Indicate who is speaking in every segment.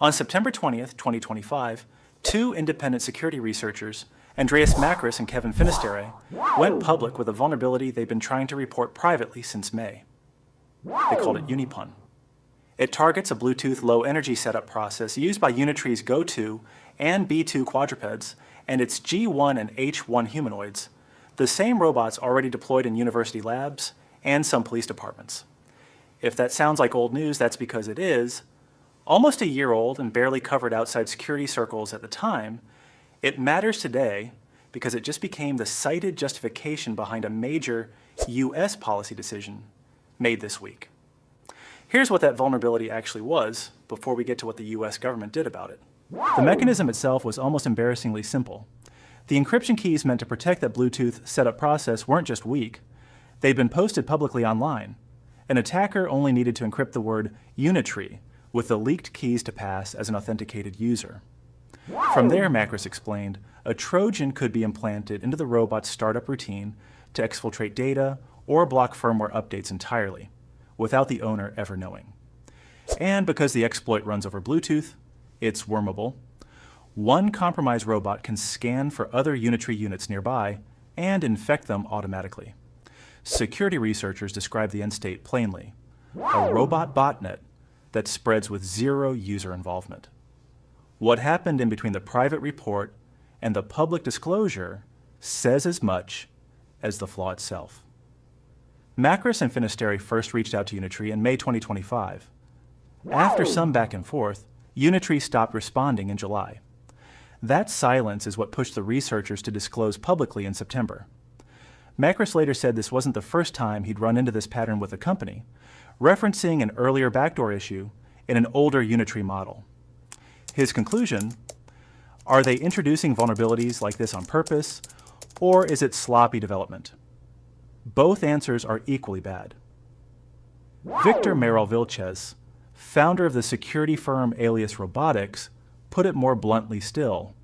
Speaker 1: On September 20th, 2025, two independent security researchers, Andreas Makris and Kevin Finisterre, went public with a vulnerability they've been trying to report privately since May. They called it Unipun. It targets a Bluetooth low-energy setup process used by Unitree's Go2 and B2 quadrupeds and its G1 and H1 humanoids, the same robots already deployed in university labs and some police departments. If that sounds like old news, that's because it is. Almost a year old and barely covered outside security circles at the time, it matters today because it just became the cited justification behind a major US policy decision made this week. Here's what that vulnerability actually was before we get to what the US government did about it. The mechanism itself was almost embarrassingly simple. The encryption keys meant to protect that Bluetooth setup process weren't just weak, they'd been posted publicly online. An attacker only needed to encrypt the word Unitree with the leaked keys to pass as an authenticated user. From there, Makris explained, a Trojan could be implanted into the robot's startup routine to exfiltrate data or block firmware updates entirely, without the owner ever knowing. And because the exploit runs over Bluetooth, it's wormable. One compromised robot can scan for other Unitree units nearby and infect them automatically. Security researchers describe the end state plainly: a robot botnet that spreads with zero user involvement. What happened in between the private report and the public disclosure says as much as the flaw itself. Makris and Finisterre first reached out to Unitree in May 2025. After some back and forth, Unitree stopped responding in July. That silence is what pushed the researchers to disclose publicly in September. Makris later said this wasn't the first time he'd run into this pattern with the company, referencing an earlier backdoor issue in an older Unitree model. His conclusion: are they introducing vulnerabilities like this on purpose, or is it sloppy development? Both answers are equally bad. Victor Merrill-Vilches, founder of the security firm Alias Robotics, put it more bluntly still: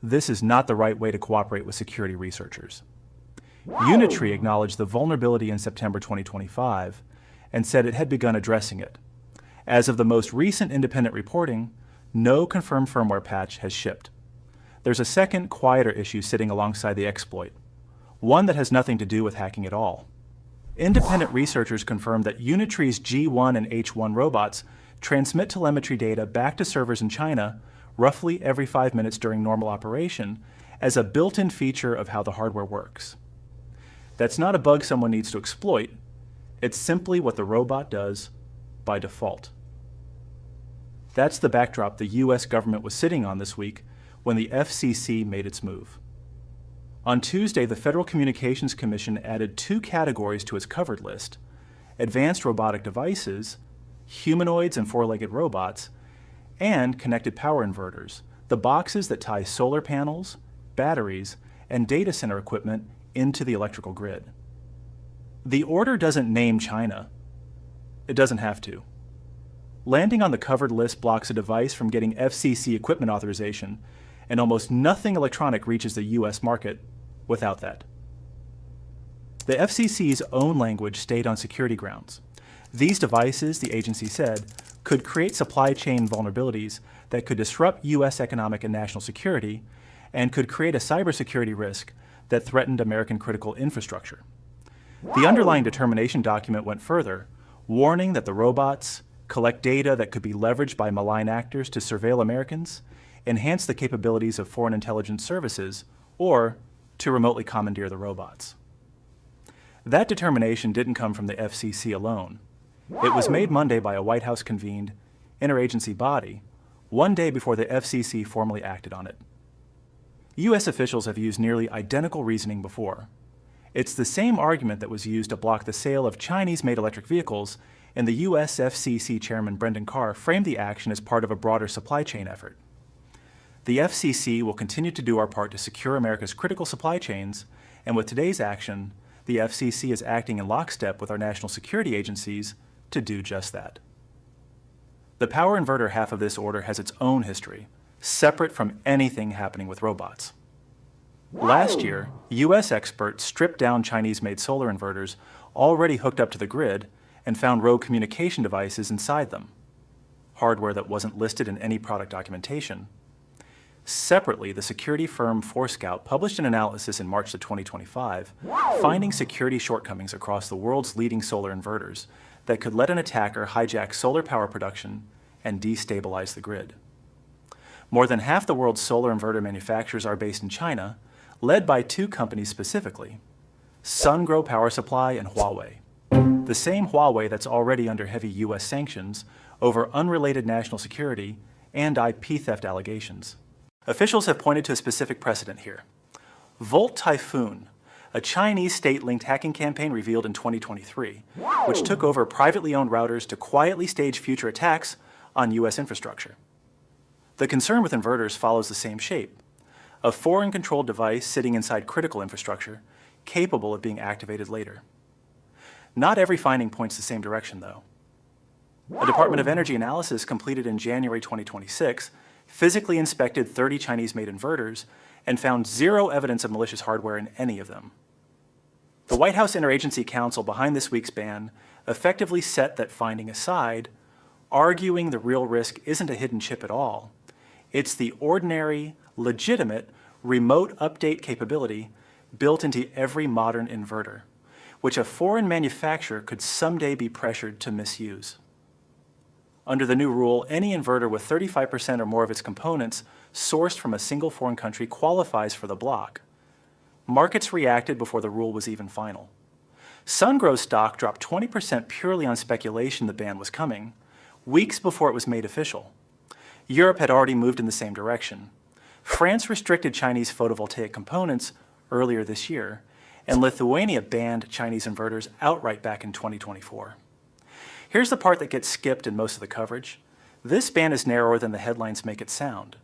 Speaker 1: this is not the right way to cooperate with security researchers. Unitree acknowledged the vulnerability in September 2025 and said it had begun addressing it. As of the most recent independent reporting, no confirmed firmware patch has shipped. There's a second, quieter issue sitting alongside the exploit, one that has nothing to do with hacking at all. Independent researchers confirmed that Unitree's G1 and H1 robots transmit telemetry data back to servers in China roughly every 5 minutes during normal operation as a built-in feature of how the hardware works. That's not a bug someone needs to exploit. It's simply what the robot does by default. That's the backdrop the US government was sitting on this week when the FCC made its move. On Tuesday, the Federal Communications Commission added two categories to its covered list: advanced robotic devices, humanoids and four-legged robots, and connected power inverters, the boxes that tie solar panels, batteries, and data center equipment into the electrical grid. The order doesn't name China. It doesn't have to. Landing on the covered list blocks a device from getting FCC equipment authorization, and almost nothing electronic reaches the US market without that. The FCC's own language stayed on security grounds. These devices, the agency said, could create supply chain vulnerabilities that could disrupt US economic and national security and could create a cybersecurity risk that threatened American critical infrastructure. The underlying determination document went further, warning that the robots collect data that could be leveraged by malign actors to surveil Americans, enhance the capabilities of foreign intelligence services, or to remotely commandeer the robots. That determination didn't come from the FCC alone. It was made Monday by a White House-convened interagency body, one day before the FCC formally acted on it. US officials have used nearly identical reasoning before. It's the same argument that was used to block the sale of Chinese-made electric vehicles, and the US FCC chairman Brendan Carr framed the action as part of a broader supply chain effort. The FCC will continue to do our part to secure America's critical supply chains, and with today's action, the FCC is acting in lockstep with our national security agencies to do just that. The power inverter half of this order has its own history, separate from anything happening with robots. Last year, US experts stripped down Chinese-made solar inverters already hooked up to the grid and found rogue communication devices inside them. hardware that wasn't listed in any product documentation. Separately, the security firm Forescout published an analysis in March of 2025, finding security shortcomings across the world's leading solar inverters that could let an attacker hijack solar power production and destabilize the grid. More than half the world's solar inverter manufacturers are based in China, led by two companies specifically, Sungrow Power Supply and Huawei. The same Huawei that's already under heavy U.S. sanctions over unrelated national security and IP theft allegations. Officials have pointed to a specific precedent here. Volt Typhoon, a Chinese state-linked hacking campaign revealed in 2023, which took over privately owned routers to quietly stage future attacks on U.S. infrastructure. The concern with inverters follows the same shape: a foreign-controlled device sitting inside critical infrastructure, capable of being activated later. Not every finding points the same direction, though. A Department of Energy analysis completed in January 2026 physically inspected 30 Chinese-made inverters and found zero evidence of malicious hardware in any of them. The White House Interagency Council behind this week's ban effectively set that finding aside, arguing the real risk isn't a hidden chip at all. It's the ordinary, legitimate, remote update capability built into every modern inverter, which a foreign manufacturer could someday be pressured to misuse. Under the new rule, any inverter with 35% or more of its components sourced from a single foreign country qualifies for the block. Markets reacted before the rule was even final. Sungrow's stock dropped 20% purely on speculation the ban was coming, weeks before it was made official. Europe had already moved in the same direction. France restricted Chinese photovoltaic components earlier this year, and Lithuania banned Chinese inverters outright back in 2024. Here's the part that gets skipped in most of the coverage. This ban is narrower than the headlines make it sound.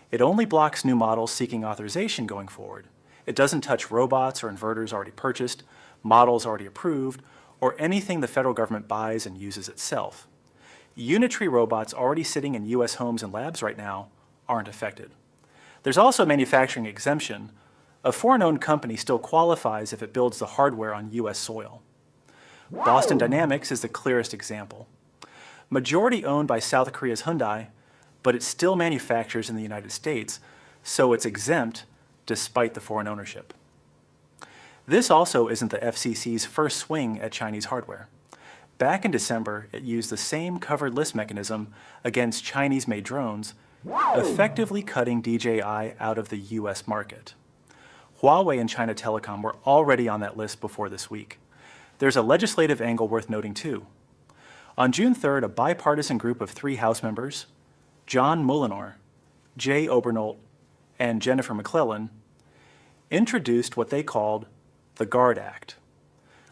Speaker 1: It only blocks new models seeking authorization going forward. It doesn't touch robots or inverters already purchased, models already approved, or anything the federal government buys and uses itself. Unitree robots already sitting in U.S. homes and labs right now aren't affected. There's also a manufacturing exemption. A foreign-owned company still qualifies if it builds the hardware on U.S. soil. Boston Dynamics is the clearest example. Majority owned by South Korea's Hyundai, but it still manufactures in the United States, so it's exempt despite the foreign ownership. This also isn't the FCC's first swing at Chinese hardware. Back in December, it used the same covered list mechanism against Chinese-made drones, effectively cutting DJI out of the U.S. market. Huawei and China Telecom were already on that list before this week. There's a legislative angle worth noting too. On June 3rd, a bipartisan group of 3 House members, John Mulliner, Jay Obernolt, and Jennifer McClellan, introduced what they called the GUARD Act,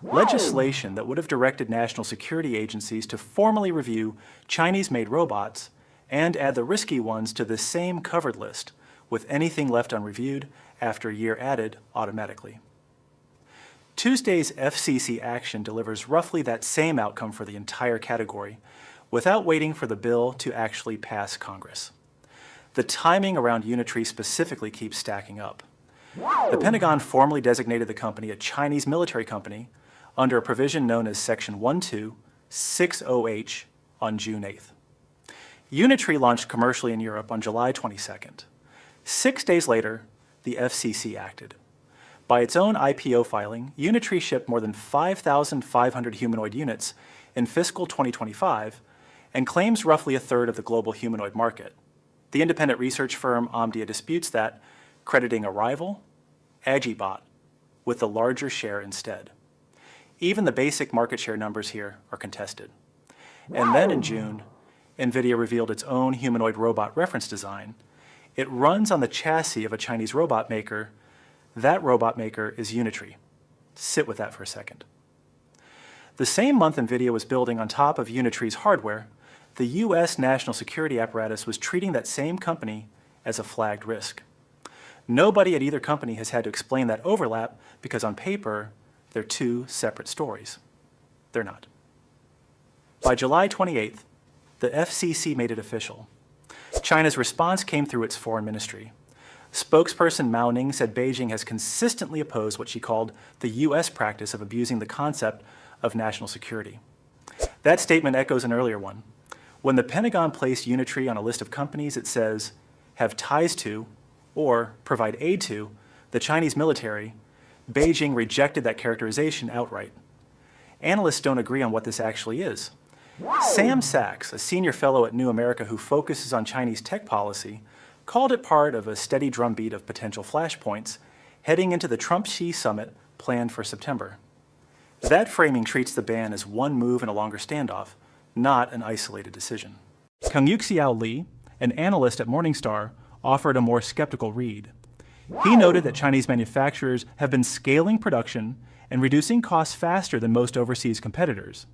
Speaker 1: legislation that would have directed national security agencies to formally review Chinese-made robots and add the risky ones to the same covered list, with anything left unreviewed after a year added automatically. Tuesday's FCC action delivers roughly that same outcome for the entire category, without waiting for the bill to actually pass Congress. The timing around Unitree specifically keeps stacking up. The Pentagon formally designated the company a Chinese military company under a provision known as Section 1260H on June 8th. Unitree launched commercially in Europe on July 22nd. 6 days later, the FCC acted. By its own IPO filing, Unitree shipped more than 5,500 humanoid units in fiscal 2025 and claims roughly a third of the global humanoid market. The independent research firm Omdia disputes that, crediting a rival, Agibot, with the larger share instead. Even the basic market share numbers here are contested. And then in June, Nvidia revealed its own humanoid robot reference design. It runs on the chassis of a Chinese robot maker. That robot maker is Unitree. Sit with that for a second. The same month Nvidia was building on top of Unitree's hardware, the U.S. national security apparatus was treating that same company as a flagged risk. Nobody at either company has had to explain that overlap because on paper, they're 2 separate stories. They're not. By July 28th, the FCC made it official. China's response came through its foreign ministry. Spokesperson Mao Ning said Beijing has consistently opposed what she called the U.S. practice of abusing the concept of national security. That statement echoes an earlier one. When the Pentagon placed Unitree on a list of companies it says have ties to or provide aid to the Chinese military, Beijing rejected that characterization outright. Analysts don't agree on what this actually is. Sam Sachs, a senior fellow at New America who focuses on Chinese tech policy, called it part of a steady drumbeat of potential flashpoints heading into the Trump-Xi summit planned for September. That framing treats the ban as one move in a longer standoff, not an isolated decision. Kung-Yuxiao Li, an analyst at Morningstar, offered a more skeptical read. He noted that Chinese manufacturers have been scaling production and reducing costs faster than most overseas competitors,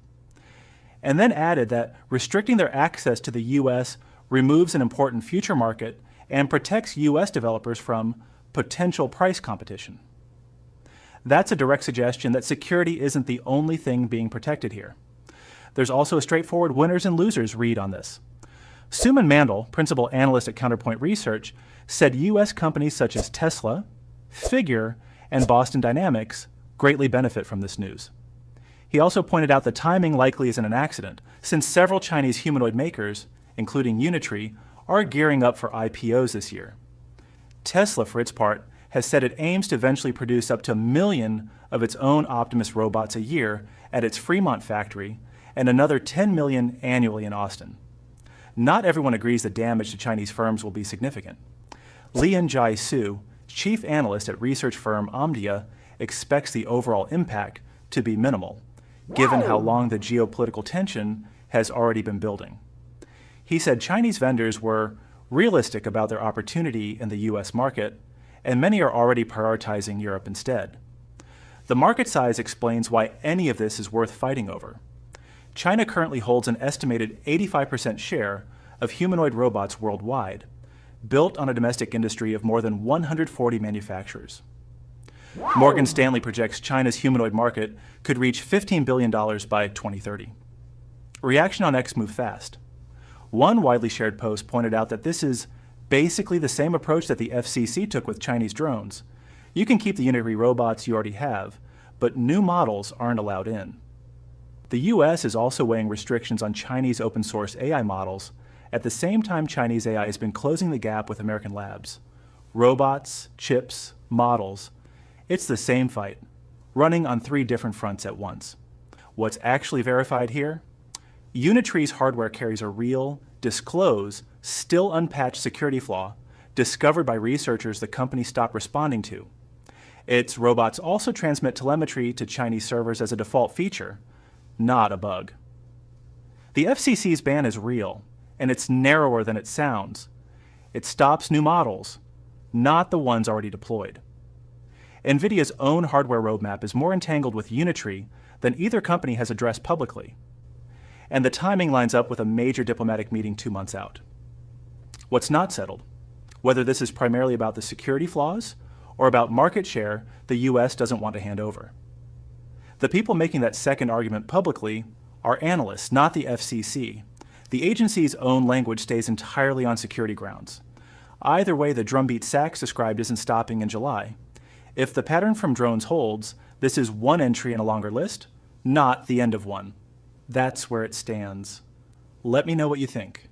Speaker 1: and then added that restricting their access to the U.S. removes an important future market and protects U.S. developers from potential price competition. That's a direct suggestion that security isn't the only thing being protected here. There's also a straightforward winners and losers read on this. Suman Mandel, principal analyst at Counterpoint Research, said U.S. companies such as Tesla, Figure, and Boston Dynamics greatly benefit from this news. He also pointed out the timing likely isn't an accident, since several Chinese humanoid makers, including Unitree, are gearing up for IPOs this year. Tesla, for its part, has said it aims to eventually produce up to 1 million of its own Optimus robots a year at its Fremont factory and another 10 million annually in Austin. Not everyone agrees the damage to Chinese firms will be significant. Lian Jai Su, chief analyst at research firm Omdia, expects the overall impact to be minimal, given how long the geopolitical tension has already been building. He said Chinese vendors were realistic about their opportunity in the U.S. market, and many are already prioritizing Europe instead. The market size explains why any of this is worth fighting over. China currently holds an estimated 85% share of humanoid robots worldwide, built on a domestic industry of more than 140 manufacturers. Morgan Stanley projects China's humanoid market could reach $15 billion by 2030. Reaction on X moved fast. One widely shared post pointed out that this is basically the same approach that the FCC took with Chinese drones. You can keep the Unitree robots you already have, but new models aren't allowed in. The US is also weighing restrictions on Chinese open source AI models at the same time Chinese AI has been closing the gap with American labs. Robots, chips, models. It's the same fight, running on 3 different fronts at once. What's actually verified here? Unitree's hardware carries a real, disclosed, still unpatched security flaw discovered by researchers the company stopped responding to. Its robots also transmit telemetry to Chinese servers as a default feature, not a bug. The FCC's ban is real, and it's narrower than it sounds. It stops new models, not the ones already deployed. Nvidia's own hardware roadmap is more entangled with Unitree than either company has addressed publicly, and the timing lines up with a major diplomatic meeting 2 months out. What's not settled, whether this is primarily about the security flaws or about market share the US doesn't want to hand over. The people making that second argument publicly are analysts, not the FCC. The agency's own language stays entirely on security grounds. Either way, the drumbeat Sachs described isn't stopping in July. If the pattern from drones holds, this is one entry in a longer list, not the end of one. That's where it stands. Let me know what you think.